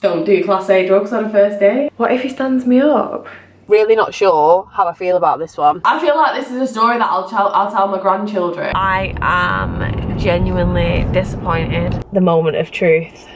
Don't do class A drugs on a first date. What if he stands me up? Really not sure how I feel about this one. I feel like this is a story that I'll tell my grandchildren. I am genuinely disappointed. The moment of truth.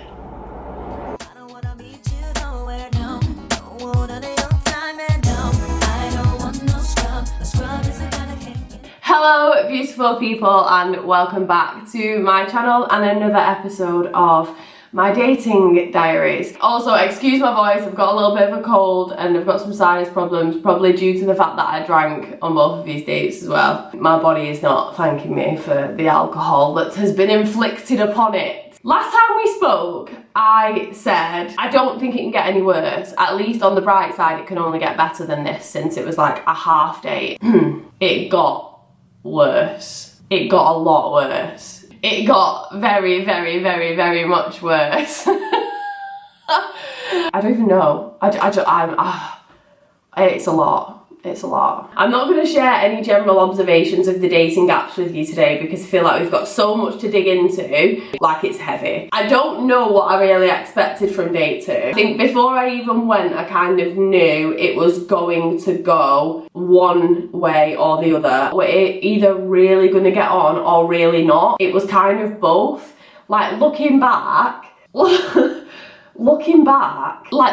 Hello beautiful people, and welcome back to my channel and another episode of my dating diaries. Also, excuse my voice, I've got a little bit of a cold and I've got some sinus problems, probably due to the fact that I drank on both of these dates as well. My body is not thanking me for the alcohol that has been inflicted upon it. Last time we spoke, I said I don't think it can get any worse. At least on the bright side, it can only get better than this, since it was like a half date. It got worse. It got a lot worse. It got very, very, very, very much worse. I don't even know. It's a lot. It's a lot. I'm not going to share any general observations of the dating apps with you today because I feel like we've got so much to dig into, like it's heavy. I don't know what I really expected from date 2. I think before I even went, I kind of knew it was going to go one way or the other. We're either really going to get on or really not. It was kind of both. Like looking back, like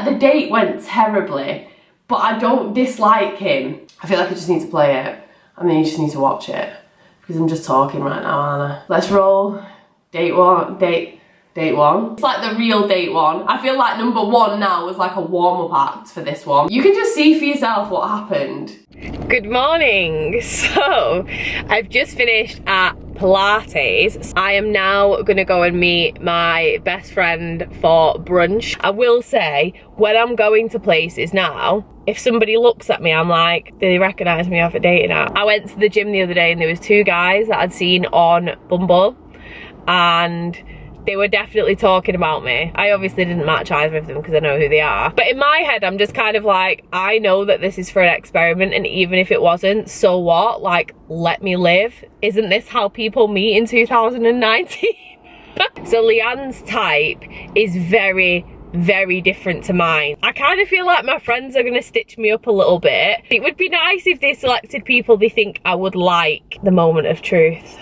the date went terribly. But I don't dislike him. I feel like I just need to play it. And then you just need to watch it. Because I'm just talking right now, aren't I? Let's roll. Date one. It's like the real date 1. I feel like number 1 now was like a warm-up act for this one. You can just see for yourself what happened. Good morning. So, I've just finished at Pilates. I am now gonna go and meet my best friend for brunch. I will say, when I'm going to places now, if somebody looks at me, I'm like, do they recognise me off a dating app? I went to the gym the other day and there was 2 guys that I'd seen on Bumble and they were definitely talking about me. I obviously didn't match either of them because I know who they are. But in my head, I'm just kind of like, I know that this is for an experiment, and even if it wasn't, so what? Like, let me live. Isn't this how people meet in 2019? So Leanne's type is very, very different to mine. I kind of feel like my friends are gonna stitch me up a little bit. It would be nice if they selected people they think I would like. The moment of truth.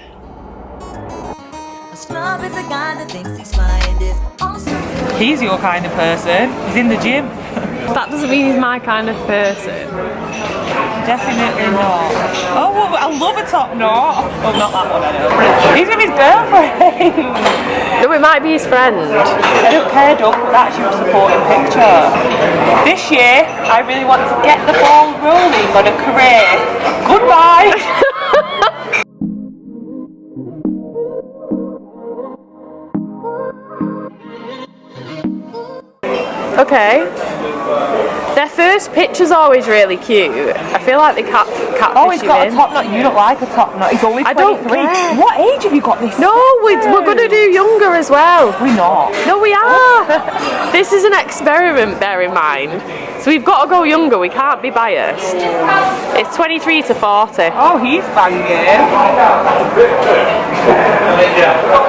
He's your kind of person. He's in the gym. That doesn't mean he's my kind of person. Definitely not. Oh, well, I love a top knot. Oh, not that one, I know. He's with his girlfriend. No, it might be his friend. I don't care, Doug, but that's your supporting picture. This year, I really want to get the ball rolling on a career. Goodbye. Okay. Their first picture's always really cute. I feel like they catfish Oh, he's got a top knot. You don't like a top knot. He's only 23. I don't care. What age have you got this? No, we're going to do younger as well. We're not. No, we are. This is an experiment, bear in mind. So we've got to go younger. We can't be biased. It's 23 to 40. Oh, he's banging.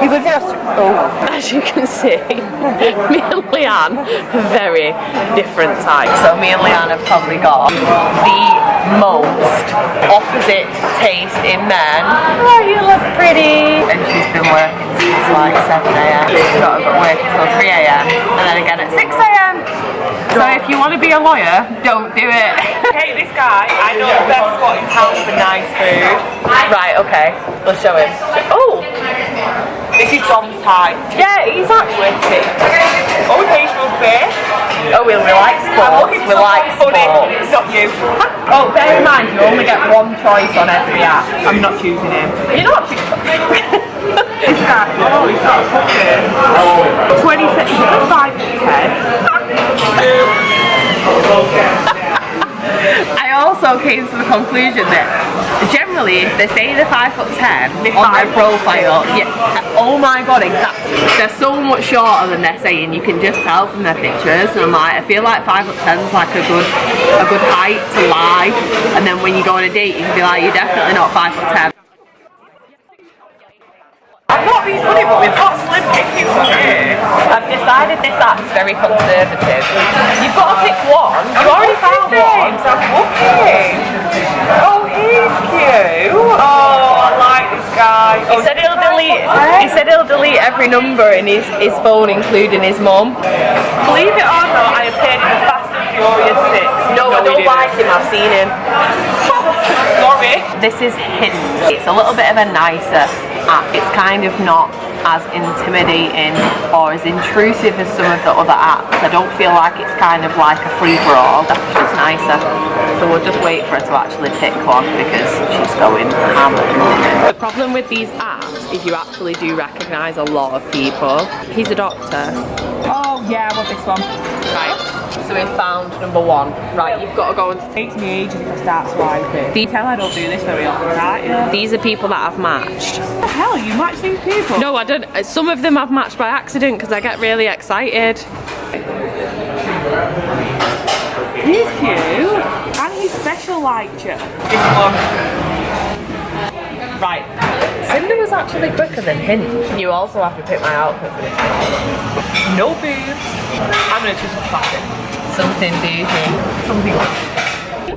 He's lived in As you can see, me and Leanne are very different types. So me and Leanne have probably got the most opposite taste in men. Oh, you look pretty. And she's been working since like 7 AM. She's got to go work until 3 AM and then again at 6 AM. So if you want to be a lawyer, don't do it. Hey, this guy, I know the best spot in town for nice food. Right, okay. Let's show him. Oh! This is Dom's type. Yeah, he's actually witty. Oh, he pays rugby. Oh, we like sports. We like sports. Not you. Oh, bear in mind, you only get one choice on every app. I'm not choosing him. You're not choosing him. This guy, oh, he's not a fucker. 26, he's a 5'10". I also came to the conclusion that generally if they say they're 5'10" on their profile, yeah, oh my god, exactly. They're so much shorter than they're saying. You can just tell from their pictures. And I'm like, I feel like 5'10" is like a good height to lie. And then when you go on a date, you can be like, you're definitely not 5'10". I'm not be funny, but we've got slim pickings on here. I've decided this app's very conservative. You've got to pick one. You already found one, so I'm looking. Oh, he's cute. Oh, I like this guy. He said he'll delete. He said he'll delete every number in his phone, including his mum. Believe it or not, I appeared in the Fast and Furious 6. No, I don't like him. I've seen him. Sorry. This is Hinge. It's a little bit of a nicer app. It's kind of not as intimidating or as intrusive as some of the other apps. I don't feel like it's kind of like a free-for-all. It's just nicer. So we'll just wait for her to actually pick one because she's going ham at the moment. The problem with these apps is you actually do recognise a lot of people. He's a doctor. Oh yeah, I want this one. Right. So we found number one. Right, you've got to go and It takes me ages if I start swiping. You tell I don't do this very often, right? Yeah. these are people that I've matched. What the hell? You match these people? No, I don't. Some of them I've matched by accident because I get really excited. He's cute. And he's special like you. This one. Right. Cinder was actually quicker than Hinge. You also have to pick my outfit for this. No boobs. I'm gonna choose some classic. Something bougie. Something.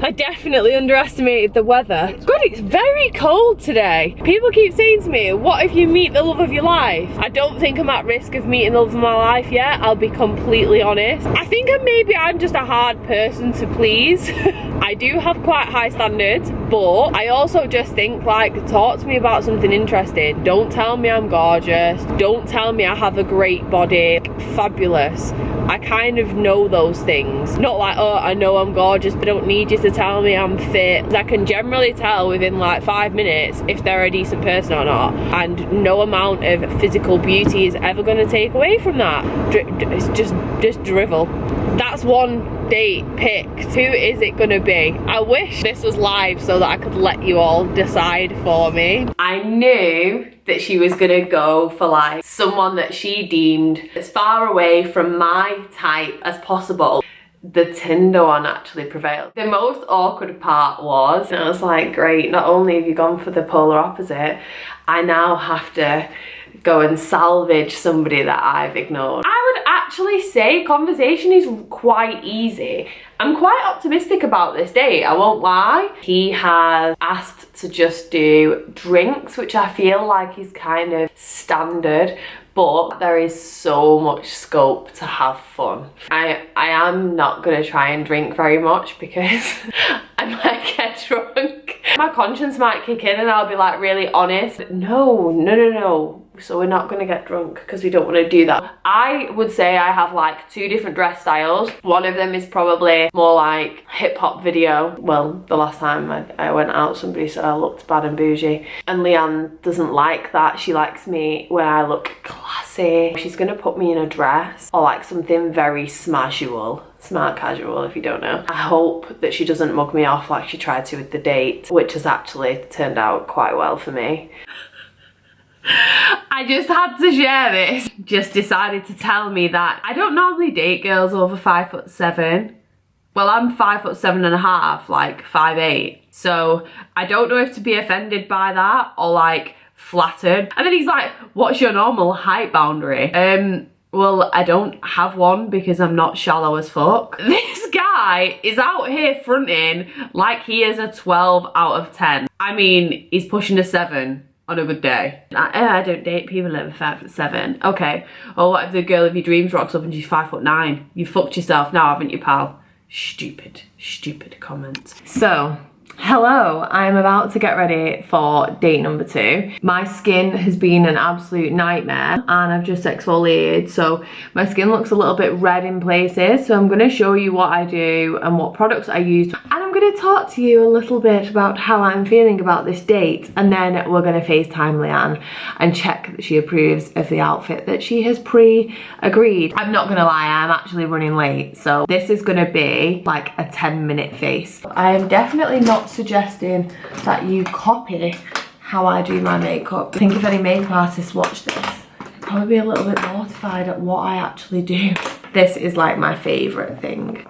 I definitely underestimated the weather. God, it's very cold today. People keep saying to me, what if you meet the love of your life? I don't think I'm at risk of meeting the love of my life yet, I'll be completely honest. I think maybe I'm just a hard person to please. I do have quite high standards, but I also just think, like, talk to me about something interesting. Don't tell me I'm gorgeous. Don't tell me I have a great body. Fabulous. I kind of know those things. Not like, oh, I know I'm gorgeous, but I don't need you to tell me I'm fit. I can generally tell within like 5 minutes if they're a decent person or not. And no amount of physical beauty is ever going to take away from that. It's just drivel. That's one date picked. Who is it gonna be? I wish this was live so that I could let you all decide for me. I knew that she was gonna go for like someone that she deemed as far away from my type as possible. The Tinder one actually prevailed. The most awkward part was, and I was like, great, not only have you gone for the polar opposite, I now have to go and salvage somebody that I've ignored. I would actually say conversation is quite easy. I'm quite optimistic about this date, I won't lie. He has asked to just do drinks, which I feel like is kind of standard, but there is so much scope to have fun. I am not gonna try and drink very much because I might get drunk. My conscience might kick in and I'll be like really honest. But no. So we're not gonna get drunk because we don't want to do that. I would say I have like 2 different dress styles. One of them is probably more like hip hop video. Well, the last time I went out, somebody said I looked bad and bougie. And Leanne doesn't like that. She likes me when I look classy. She's gonna put me in a dress or like something very smasual. Smart casual, if you don't know. I hope that she doesn't mug me off like she tried to with the date, which has actually turned out quite well for me. I just had to share this. Just decided to tell me that I don't normally date girls over 5'7". Well, I'm 5'7.5", like 5'8". So I don't know if to be offended by that or like flattered. And then he's like, what's your normal height boundary? Well, I don't have one because I'm not shallow as fuck. This guy is out here fronting like he is a 12 out of 10. I mean, he's pushing a 7 on a good day. I don't date people over 5'7". Okay. Or what if the girl of your dreams rocks up and she's 5'9"? You fucked yourself now, haven't you, pal? Stupid comment. So, hello, I'm about to get ready for date number 2. My skin has been an absolute nightmare and I've just exfoliated, so my skin looks a little bit red in places. So I'm going to show you what I do and what products I use, and I'm going to talk to you a little bit about how I'm feeling about this date, and then we're going to FaceTime Leanne and check that she approves of the outfit that she has pre-agreed. I'm not going to lie, I'm actually running late, so this is going to be like a 10-minute face. I am definitely not suggesting that you copy how I do my makeup. I think if any makeup artists watch this, they'll probably be a little bit mortified at what I actually do. This is like my favourite thing.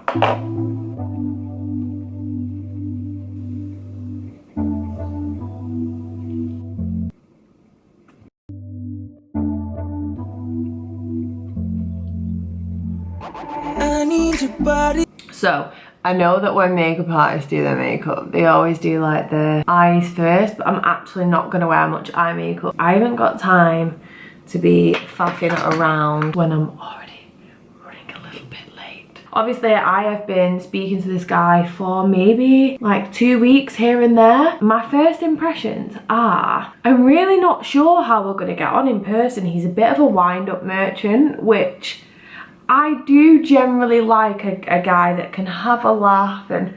need your body. So, I know that when makeup artists do their makeup, they always do like their eyes first, but I'm actually not going to wear much eye makeup. I haven't got time to be faffing around when I'm already running a little bit late. Obviously, I have been speaking to this guy for maybe like 2 weeks here and there. My first impressions are, I'm really not sure how we're going to get on in person. He's a bit of a wind-up merchant, which I do generally like a guy that can have a laugh and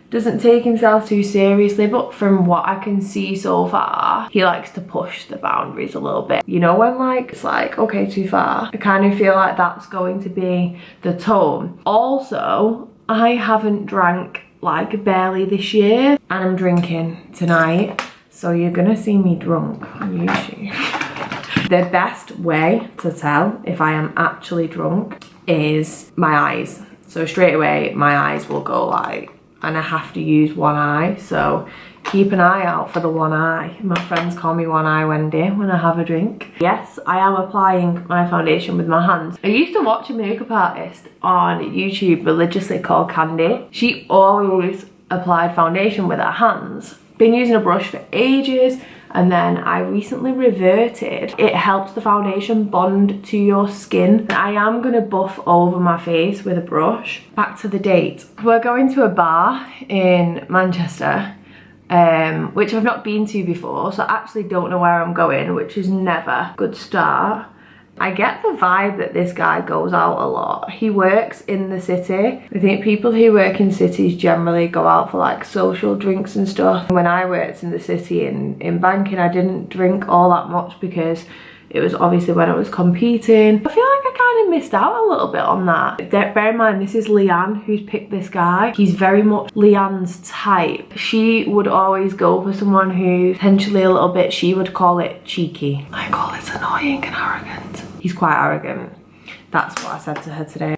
doesn't take himself too seriously, but from what I can see so far, he likes to push the boundaries a little bit. You know, when like, it's like, okay, too far. I kind of feel like that's going to be the tone. Also, I haven't drank like barely this year, and I'm drinking tonight, so you're gonna see me drunk on YouTube. The best way to tell if I am actually drunk is my eyes. So straight away, my eyes will go like, and I have to use one eye, so keep an eye out for the one eye. My friends call me One Eye Wendy when I have a drink. Yes, I am applying my foundation with my hands. I used to watch a makeup artist on YouTube religiously called Candy. She always applied foundation with her hands. Been using a brush for ages, and then I recently reverted. It helps the foundation bond to your skin. I am gonna buff over my face with a brush. Back to the date. We're going to a bar in Manchester, which I've not been to before, so I actually don't know where I'm going, which is never a good start. I get the vibe that this guy goes out a lot. He works in the city. I think people who work in cities generally go out for like social drinks and stuff. When I worked in the city in banking, I didn't drink all that much because it was obviously when I was competing. I feel like I kind of missed out a little bit on that. Bear in mind, this is Leanne who's picked this guy. He's very much Leanne's type. She would always go for someone who's potentially a little bit, she would call it cheeky. I call it annoying and arrogant. He's quite arrogant. That's what I said to her today.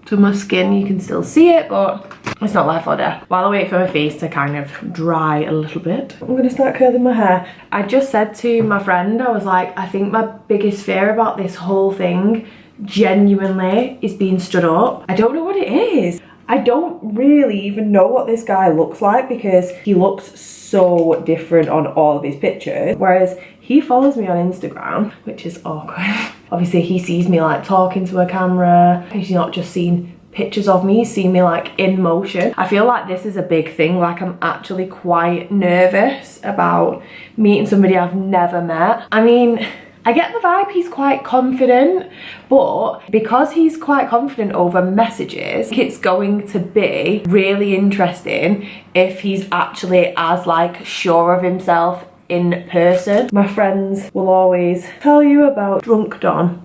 To my skin, you can still see it, but it's not life or death. While I wait for my face to kind of dry a little bit, I'm gonna start curling my hair. I just said to my friend, I was like, I think my biggest fear about this whole thing genuinely is being stood up. I don't know what it is. I don't really even know what this guy looks like because he looks so different on all of his pictures. Whereas he follows me on Instagram, which is awkward. Obviously he sees me like talking to a camera. He's not just seen pictures of me, he's seen me like in motion. I feel like this is a big thing. Like I'm actually quite nervous about meeting somebody I've never met. I mean, I get the vibe he's quite confident, but because he's quite confident over messages, it's going to be really interesting if he's actually as like sure of himself in person. My friends will always tell you about Drunk Don.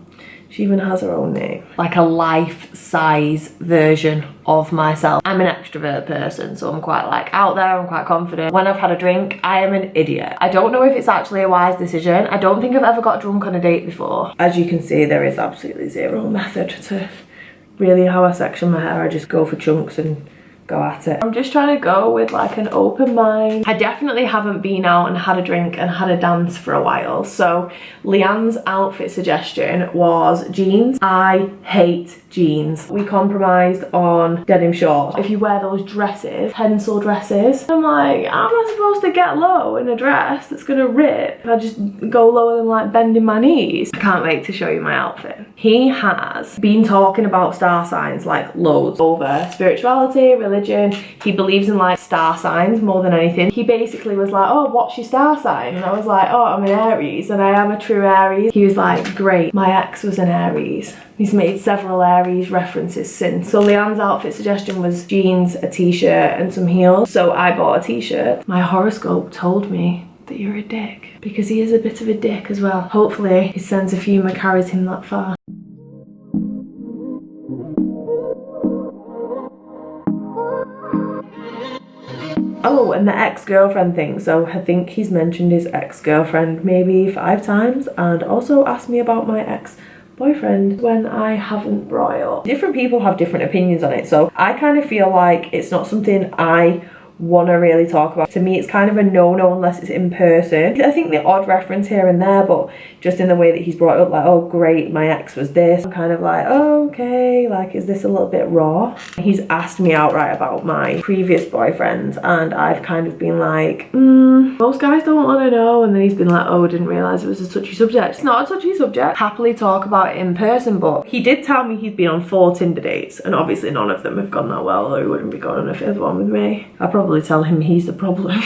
She even has her own name. Like a life-size version of myself. I'm an extrovert person, so I'm quite like out there, I'm quite confident. When I've had a drink, I am an idiot. I don't know if it's actually a wise decision. I don't think I've ever got drunk on a date before. As you can see, there is absolutely zero method to really how I section my hair. I just go for chunks and go at it. I'm just trying to go with like an open mind. I definitely haven't been out and had a drink and had a dance for a while, so Leanne's outfit suggestion was jeans. I hate jeans. We compromised on denim shorts. If you wear those dresses, pencil dresses, I'm like, how am I supposed to get low in a dress that's gonna rip if I just go lower than like bending my knees? I can't wait to show you my outfit. He has been talking about star signs like loads over spirituality, religion. He believes in like star signs more than anything. He basically was like, oh, what's your star sign? And I was like, oh, I'm an Aries and I am a true Aries. He was like, great, my ex was an Aries. He's made several Aries references since. So Leanne's outfit suggestion was jeans, a t-shirt and some heels. So I bought a t-shirt. My horoscope told me that you're a dick because he is a bit of a dick as well. Hopefully his sense of humour carries him that far. Oh, and the ex-girlfriend thing. So I think he's mentioned his ex-girlfriend maybe 5 times and also asked me about my ex-boyfriend when I haven't brought it up. Different people have different opinions on it, so I kind of feel like it's not something I want to really talk about. To me, it's kind of a no-no unless it's in person. I think the odd reference here and there, but just in the way that he's brought up, like, oh great, my ex was this. I'm kind of like, oh, okay, like, is this a little bit raw? He's asked me outright about my previous boyfriends, and I've kind of been like, most guys don't want to know. And then he's been like, oh, I didn't realise it was a touchy subject. It's not a touchy subject. Happily talk about it in person, but he did tell me he's been on 4 Tinder dates, and obviously none of them have gone that well, or he wouldn't be going on a 5th one with me. I'll probably tell him he's the problem.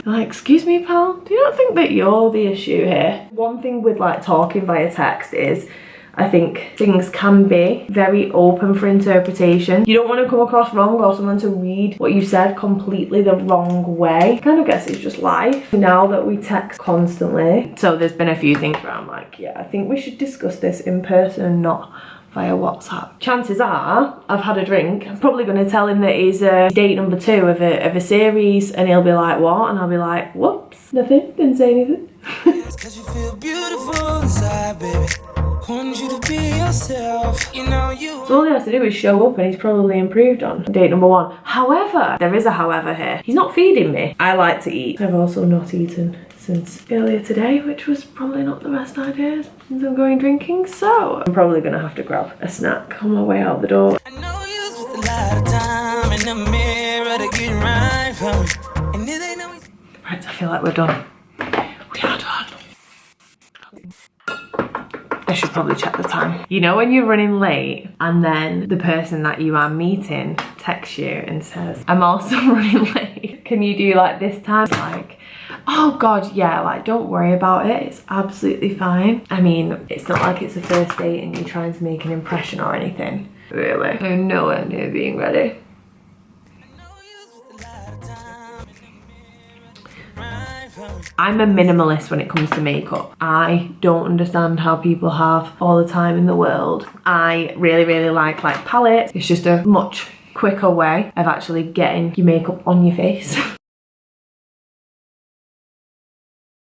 Like, excuse me, pal, do you not think that you're the issue here? One thing with like talking via text is, I think things can be very open for interpretation. You don't want to come across wrong or someone to read what you said completely the wrong way. I kind of guess it's just life. Now that we text constantly, so there's been a few things where I'm like, yeah, I think we should discuss this in person, not via WhatsApp. Chances are, I've had a drink. I'm probably going to tell him that he's date number 2 of a series, and he'll be like, what? And I'll be like, whoops, nothing, didn't say anything. Cause you feel beautiful inside, baby. Want you to be yourself, you know you. So all he has to do is show up, and he's probably improved on date number 1. However, there is a however here. He's not feeding me. I like to eat. I've also not eaten since earlier today, which was probably not the best idea since I'm going drinking. So I'm probably gonna have to grab a snack on my way out the door. I know you spent a lot of time in the mirror to get right from me. And it ain't always. Right, I feel like we're done. We are done. I should probably check the time. You know when you're running late and then the person that you are meeting texts you and says, I'm also running late. Can you do like this time? Like, oh God, yeah, like don't worry about it. It's absolutely fine. I mean, it's not like it's a first date and you're trying to make an impression or anything. Really? I'm nowhere near being ready. I'm a minimalist when it comes to makeup. I don't understand how people have all the time in the world. I really like palettes. It's just a much quicker way of actually getting your makeup on your face.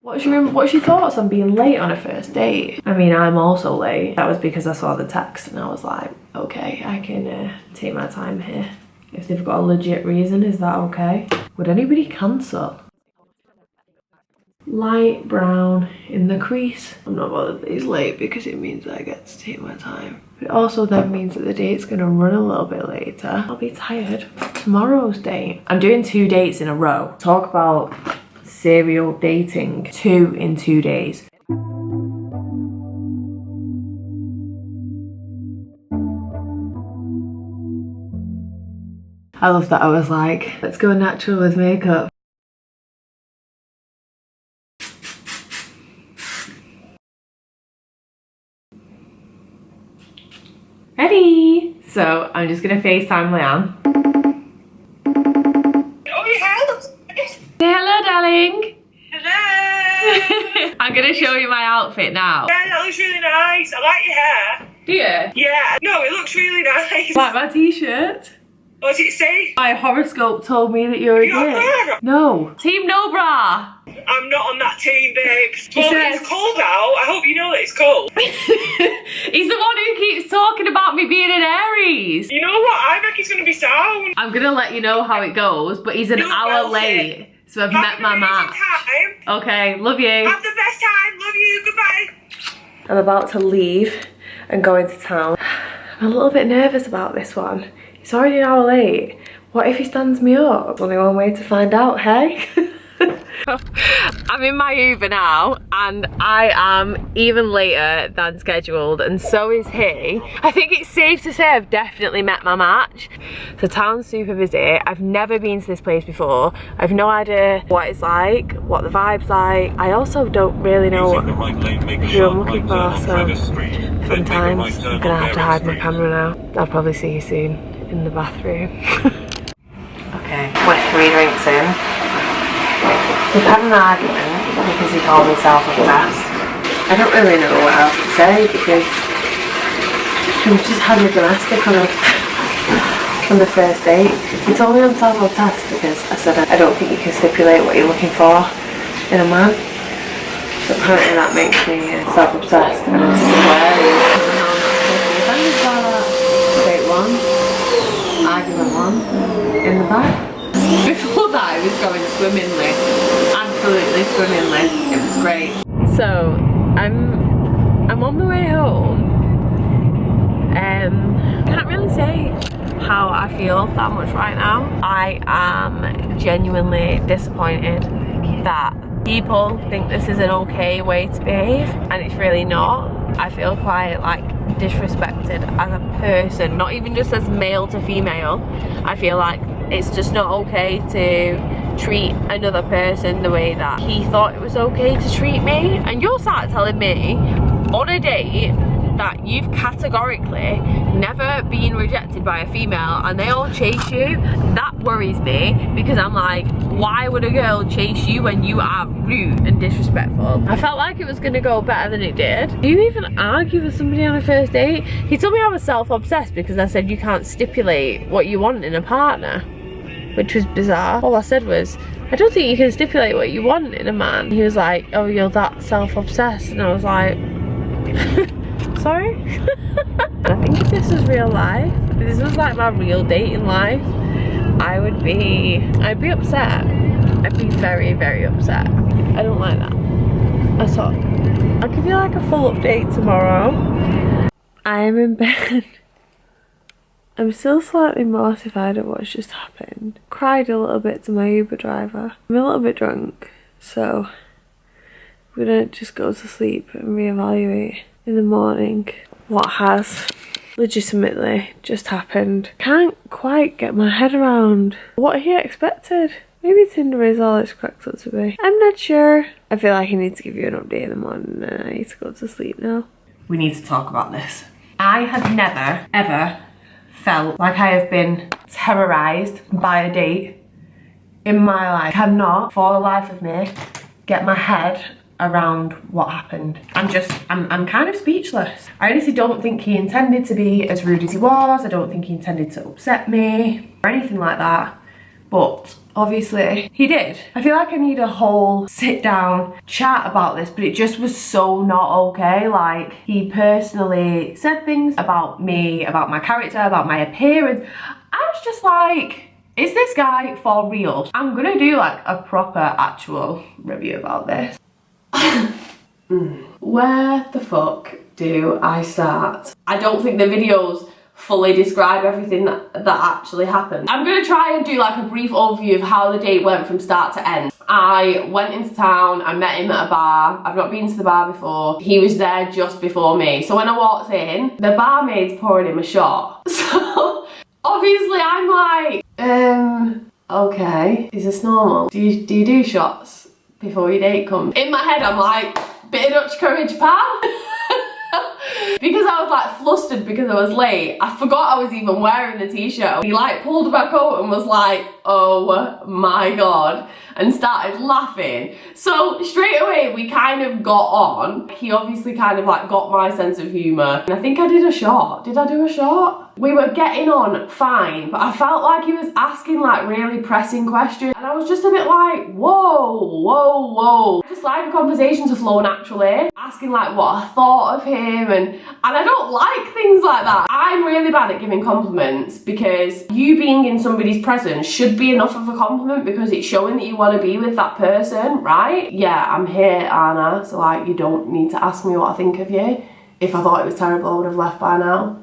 What's your thoughts on being late on a first date? I mean, I'm also late. That was because I saw the text and I was like, okay, I can take my time here. If they've got a legit reason, is that okay? Would anybody cancel? Light brown in the crease. I'm not bothered that he's late because it means that I get to take my time. But it also then means that the date's gonna run a little bit later. I'll be tired. Tomorrow's date. I'm doing 2 dates in a row. Talk about serial dating. 2 in 2 days. I love that I was like, let's go natural with makeup. Ready? So I'm just gonna FaceTime Leanne. Oh, your hair looks nice. Say hello, darling. Hello. I'm gonna show you my outfit now. Yeah, that looks really nice. I like your hair. Do you? Yeah. No, it looks really nice. Like my t-shirt? What does it say? My horoscope told me that you're a You got a dick. bra? No. Team no bra. I'm not on that team, babes. Well, says- it's cold out. I hope you know that it's cold. He's the one who keeps talking about me being an Aries. You know what? I think it's going to be sound. I'm gonna let you know how it goes, but he's an You're hour welcome. late. So I've Have met an my amazing match. time. Okay, love you. Have the best time. Love you. Goodbye. I'm about to leave and go into town. I'm a little bit nervous about this one. It's already an hour late. What if he stands me up? Only one way to find out, hey? I'm in my Uber now and I am even later than scheduled and so is he. I think it's safe to say I've definitely met my match. The town's super busy. I've never been to this place before. I've no idea what it's like, what the vibe's like. I also don't really know who I'm looking for, so fun times. I'm gonna have to hide my camera now. I'll probably see you soon in the bathroom. Okay, we're 3 drinks in. We've had an argument because he called me self-obsessed. I don't really know what else to say because we've just had a domestic on the first date. He told me I'm self-obsessed because I said I don't think you can stipulate what you're looking for in a man. So apparently that makes me self-obsessed and I'm super Aries. I don't know, I'm not supposed to be offended by that. Date 1, argument 1, in the bag. Before that, it I'm on the way home. Can't really say how I feel that much right now. I am genuinely disappointed that people think this is an okay way to behave, and it's really not. I feel quite like disrespected as a person, not even just as male to female. I feel like it's just not okay to treat another person the way that he thought it was okay to treat me. And you're sat telling me on a date that you've categorically never been rejected by a female and they all chase you. That worries me, because I'm like, why would a girl chase you when you are rude and disrespectful? I felt like it was gonna go better than it did. Do you even argue with somebody on a first date? He told me I was self-obsessed because I said you can't stipulate what you want in a partner, which was bizarre. All I said was, I don't think you can stipulate what you want in a man. He was like, oh, you're that self-obsessed. And I was like, sorry? I think if this was real life, if this was like my real dating life, I'd be upset. I'd be very, very upset. I don't like that. I thought, I'll give you like a full update tomorrow. I am in bed. I'm still slightly mortified at what's just happened. Cried a little bit to my Uber driver. I'm a little bit drunk, so we're gonna just go to sleep and reevaluate in the morning what has legitimately just happened. Can't quite get my head around what he expected. Maybe Tinder is all it's cracked up to be. I'm not sure. I feel like I need to give you an update in the morning and I need to go to sleep now. We need to talk about this. I have never, ever felt like I have been terrorised by a date in my life. I cannot, for the life of me, get my head around what happened. I'm kind of speechless. I honestly don't think he intended to be as rude as he was. I don't think he intended to upset me or anything like that. But obviously he did. I feel like I need a whole sit down chat about this, but it just was so not okay. Like, he personally said things about me, about my character, about my appearance. I was just like, is this guy for real? I'm gonna do like a proper actual review about this. Where the fuck do I start? I don't think the videos fully describe everything that actually happened. I'm gonna try and do like a brief overview of how the date went from start to end. I went into town, I met him at a bar. I've not been to the bar before. He was there just before me. So when I walked in, the barmaid's pouring him a shot. So obviously I'm like, okay, is this normal? Do you do shots before your date comes? In my head I'm like, bit of Dutch courage, pal. Because I was like flustered because I was late. I forgot I was even wearing the t-shirt. He like pulled my coat and was like, oh my god, and started laughing. So straight away we kind of got on. He obviously kind of like got my sense of humour. And I think I did a shot. Did I do a shot? We were getting on fine, but I felt like he was asking like really pressing questions. And I was just a bit like, whoa. I just like a conversation to flow naturally. Asking like what I thought of him, and I don't like things like that. I'm really bad at giving compliments because you being in somebody's presence should be enough of a compliment because it's showing that you want to be with that person, right? Yeah, I'm here, Anna, so like you don't need to ask me what I think of you. If I thought it was terrible, I would have left by now.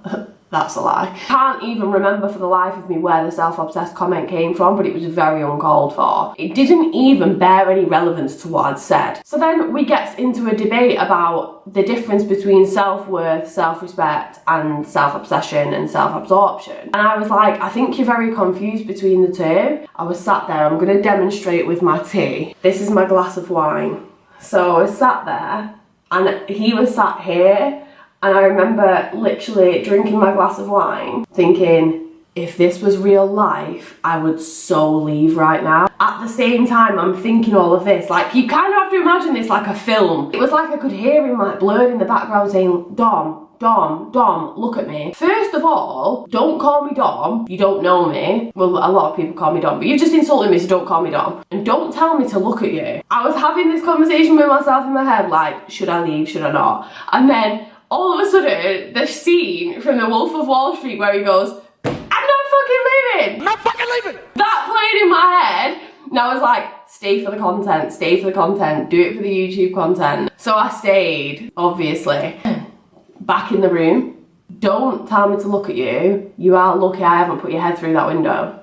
That's a lie. Can't even remember for the life of me where the self-obsessed comment came from, but it was very uncalled for. It didn't even bear any relevance to what I'd said. So then we get into a debate about the difference between self-worth, self-respect, and self-obsession and self-absorption. And I was like, I think you're very confused between the two. I was sat there, I'm gonna demonstrate with my tea. This is my glass of wine. So I was sat there, and he was sat here, and I remember literally drinking my glass of wine, thinking, if this was real life, I would so leave right now. At the same time, I'm thinking all of this, like, you kind of have to imagine this like a film. It was like I could hear him like blurred in the background saying, Dom, look at me. First of all, don't call me Dom. You don't know me. Well, a lot of people call me Dom, but you just insulted me, so don't call me Dom. And don't tell me to look at you. I was having this conversation with myself in my head, like, should I leave, should I not? And then all of a sudden, the scene from The Wolf of Wall Street where he goes, I'm not fucking leaving! I'm not fucking leaving! That played in my head And I was like, stay for the content, stay for the content, do it for the YouTube content. So I stayed, obviously. Back in the room. Don't tell me to look at you. You are lucky I haven't put your head through that window.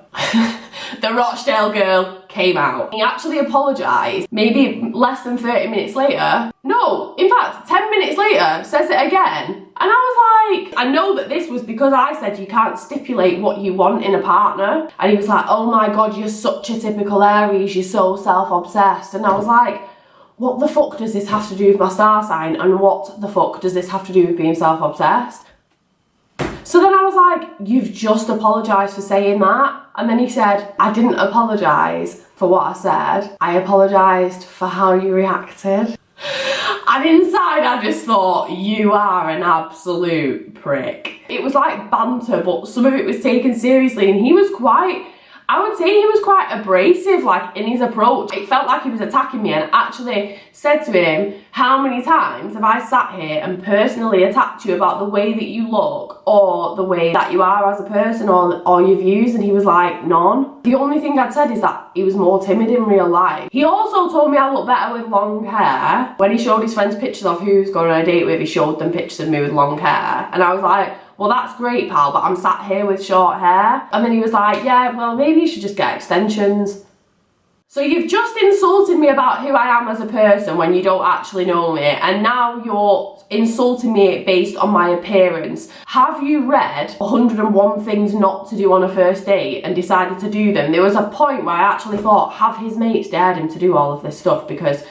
The Rochdale girl came out. He actually apologised maybe less than 30 minutes later. No, in fact, 10 minutes later, says it again. And I was like, I know that this was because I said you can't stipulate what you want in a partner. And he was like, oh my God, you're such a typical Aries, you're so self-obsessed. And I was like, what the fuck does this have to do with my star sign? And what the fuck does this have to do with being self-obsessed? So then I was like, you've just apologised for saying that. And then he said, I didn't apologise for what I said. I apologised for how you reacted. And inside I just thought, you are an absolute prick. It was like banter, but some of it was taken seriously, and he was quite, I would say he was quite abrasive, like in his approach. It felt like he was attacking me, and actually said to him, how many times have I sat here and personally attacked you about the way that you look or the way that you are as a person or your views? And he was like, none. The only thing I'd said is that he was more timid in real life. He also told me I look better with long hair. When he showed his friends pictures of who he was going on a date with, he showed them pictures of me with long hair. And I was like, well, that's great, pal, but I'm sat here with short hair. And then he was like, yeah, well, maybe you should just get extensions. So you've just insulted me about who I am as a person when you don't actually know me, and now you're insulting me based on my appearance. Have you read 101 things not to do on a first date and decided to do them? There was a point where I actually thought, have his mates dared him to do all of this stuff? Because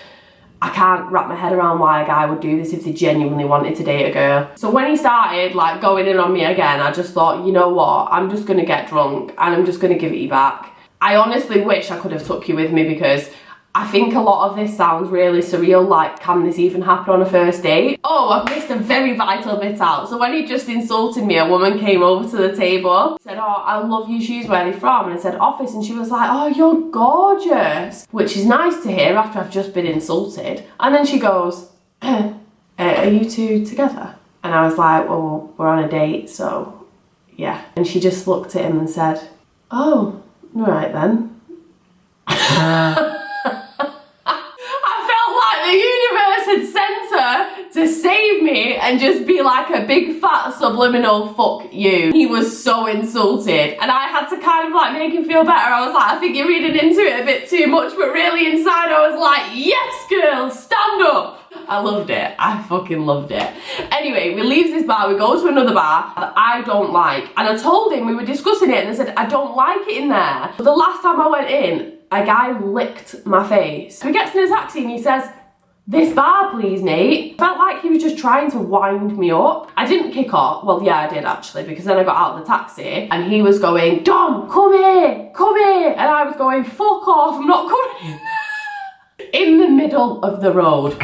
I can't wrap my head around why a guy would do this if they genuinely wanted to date a girl. So when he started like going in on me again, I just thought, you know what, I'm just gonna get drunk and I'm just gonna give it you back. I honestly wish I could have took you with me, because I think a lot of this sounds really surreal, like, can this even happen on a first date? Oh, I've missed a very vital bit out. So when he just insulted me, a woman came over to the table, said, oh, I love your shoes, where are they from? And I said, office, and she was like, oh, you're gorgeous, which is nice to hear after I've just been insulted. And then she goes, are you two together? And I was like, well, we're on a date, so yeah. And she just looked at him and said, oh, all right then. I felt like the universe had sent her to save me and just be like a big fat subliminal fuck you. He was so insulted, and I had to kind of like make him feel better. I was like, I think you're reading into it a bit too much, but really inside I was like, yes girl, stand up. I loved it. I fucking loved it. Anyway, we leave this bar, we go to another bar that I don't like. And I told him, we were discussing it, and I said, I don't like it in there. But the last time I went in, a guy licked my face. He gets in a taxi and he says, this bar please mate. Felt like he was just trying to wind me up. I didn't kick off. Well, yeah, I did actually, because then I got out of the taxi and he was going, Dom, come here, come here. And I was going, fuck off, I'm not coming in there. In the middle of the road.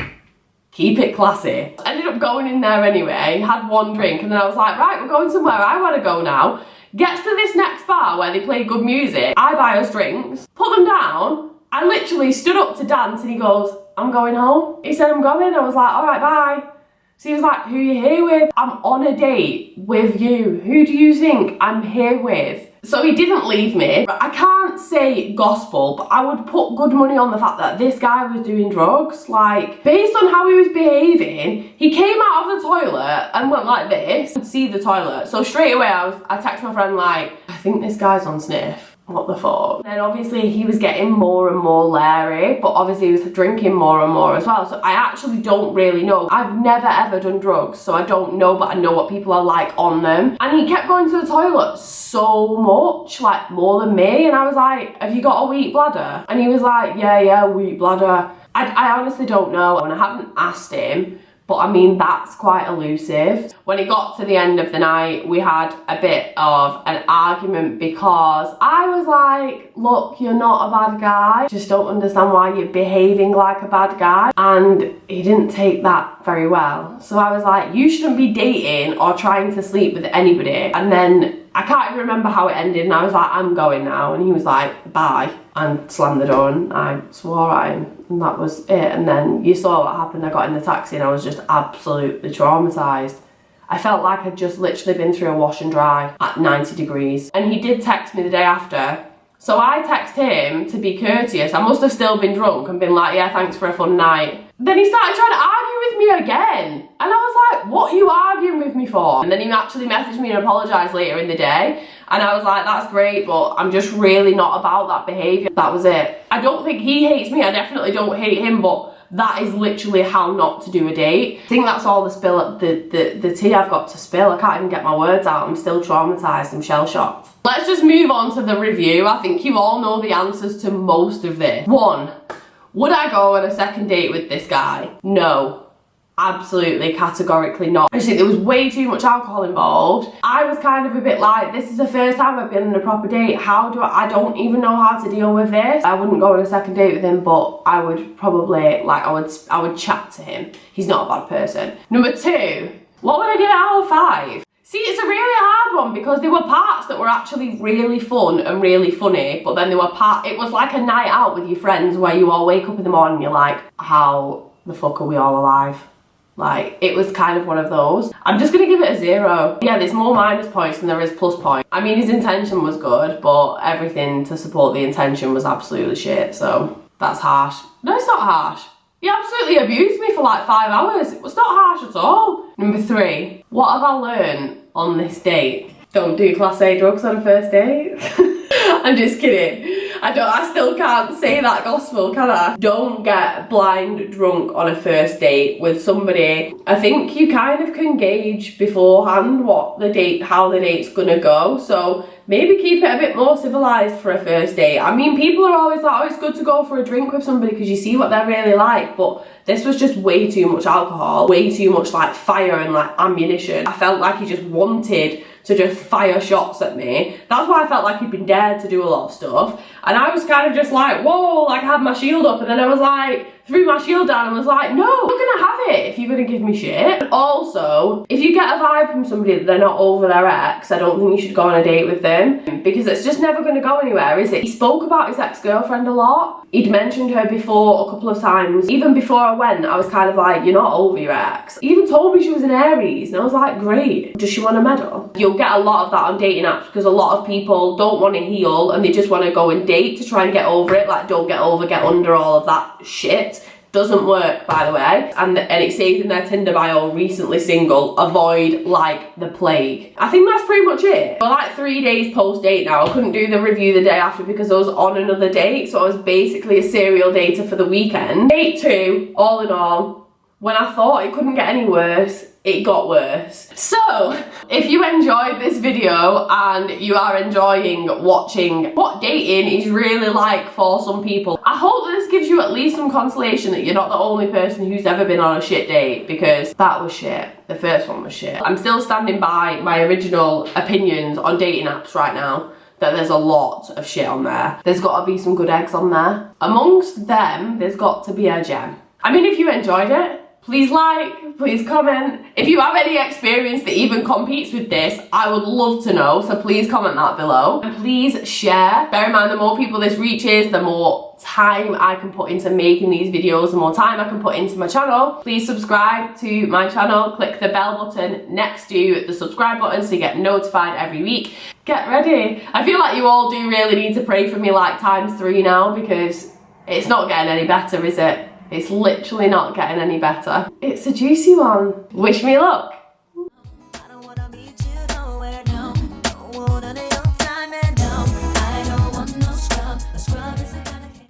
Keep it classy. I ended up going in there anyway, had one drink, and then I was like, right, we're going somewhere I want to go now. Gets to this next bar where they play good music. I buy us drinks, put them down. I literally stood up to dance, and he goes, I'm going home. He said, I'm going. I was like, all right, bye. So he was like, who are you here with? I'm on a date with you. Who do you think I'm here with? So he didn't leave me. I can't say gospel, but I would put good money on the fact that this guy was doing drugs. Like, based on how he was behaving, he came out of the toilet and went like this. See the toilet. So straight away I texted my friend like, I think this guy's on sniff. What the fuck? Then obviously he was getting more and more leery, but obviously he was drinking more and more as well. So I actually don't really know. I've never ever done drugs, so I don't know, but I know what people are like on them. And he kept going to the toilet so much, like more than me. And I was like, have you got a weak bladder? And he was like, yeah, weak bladder. I honestly don't know, and I haven't asked him. But I mean, that's quite elusive. When it got to the end of the night, we had a bit of an argument because I was like, look, you're not a bad guy. Just don't understand why you're behaving like a bad guy. And he didn't take that very well. So I was like, you shouldn't be dating or trying to sleep with anybody. And then I can't even remember how it ended, and I was like, I'm going now. And he was like, bye, and slammed the door, and I swore at him. And that was it. And then you saw what happened. I got in the taxi and I was just absolutely traumatised. I felt like I'd just literally been through a wash and dry at 90 degrees. And he did text me the day after So I text him to be courteous. I must have still been drunk and been like, yeah, thanks for a fun night. Then he started trying to argue with me again. And I was like, what are you arguing with me for? And then he actually messaged me and apologised later in the day. And I was like, that's great, but I'm just really not about that behaviour. That was it. I don't think he hates me. I definitely don't hate him, but that is literally how not to do a date. I think that's all the tea I've got to spill. I can't even get my words out. I'm still traumatised. I'm shell-shocked. Let's just move on to the review. I think you all know the answers to most of this. 1. Would I go on a second date with this guy? No. Absolutely, categorically not. I just think there was way too much alcohol involved. I was kind of a bit like, this is the first time I've been on a proper date. I don't even know how to deal with this. I wouldn't go on a second date with him, but I would probably, like, I would chat to him. He's not a bad person. Number 2, what would I give it out of 5? See, it's a really hard one because there were parts that were actually really fun and really funny, but then there were it was like a night out with your friends where you all wake up in the morning and you're like, how the fuck are we all alive? Like, it was kind of one of those. I'm just gonna give it a 0. Yeah, there's more minus points than there is plus points. I mean, his intention was good, but everything to support the intention was absolutely shit, so that's harsh. No, it's not harsh. He absolutely abused me for like 5 hours. It was not harsh at all. Number 3, what have I learned on this date? Don't do class A drugs on a first date. I'm just kidding. I still can't say that gospel, can I? Don't get blind drunk on a first date with somebody. I think you kind of can gauge beforehand how the date's gonna go. So maybe keep it a bit more civilized for a first date. I mean, people are always like, oh, it's good to go for a drink with somebody because you see what they're really like, but this was just way too much alcohol, way too much like fire and like ammunition. I felt like he just wanted to just fire shots at me. That's why I felt like he'd been dared to do a lot of stuff. And I was kind of just like, whoa, like I had my shield up, and then I was like, threw my shield down and was like, no, I'm not gonna have it if you're gonna give me shit. And also, if you get a vibe from somebody that they're not over their ex, I don't think you should go on a date with them because it's just never gonna go anywhere, is it? He spoke about his ex-girlfriend a lot. He'd mentioned her before a couple of times. Even before I went, I was kind of like, you're not over your ex. He even told me she was an Aries, and I was like, great. Does she want a medal? You'll get a lot of that on dating apps because a lot of people don't want to heal and they just want to go and date to try and get over it. Like, don't get over, get under all of that shit. Doesn't work, by the way. And it says in their Tinder bio, recently single, avoid like the plague. I think that's pretty much it. We're like 3 days post date now. I couldn't do the review the day after because I was on another date, so I was basically a serial dater for the weekend. Date 2, all in all, when I thought it couldn't get any worse, it got worse. So, if you enjoyed this video and you are enjoying watching what dating is really like for some people, I hope this gives you at least some consolation that you're not the only person who's ever been on a shit date, because that was shit. The first one was shit. I'm still standing by my original opinions on dating apps right now, that there's a lot of shit on there. There's got to be some good eggs on there. Amongst them, there's got to be a gem. I mean, if you enjoyed it, please like, please comment. If you have any experience that even competes with this, I would love to know, so please comment that below. And please share. Bear in mind, the more people this reaches, the more time I can put into making these videos, the more time I can put into my channel. Please subscribe to my channel, click the bell button next to the subscribe button so you get notified every week. Get ready. I feel like you all do really need to pray for me like ×3 now, because it's not getting any better, is it? It's literally not getting any better. It's a juicy one. Wish me luck.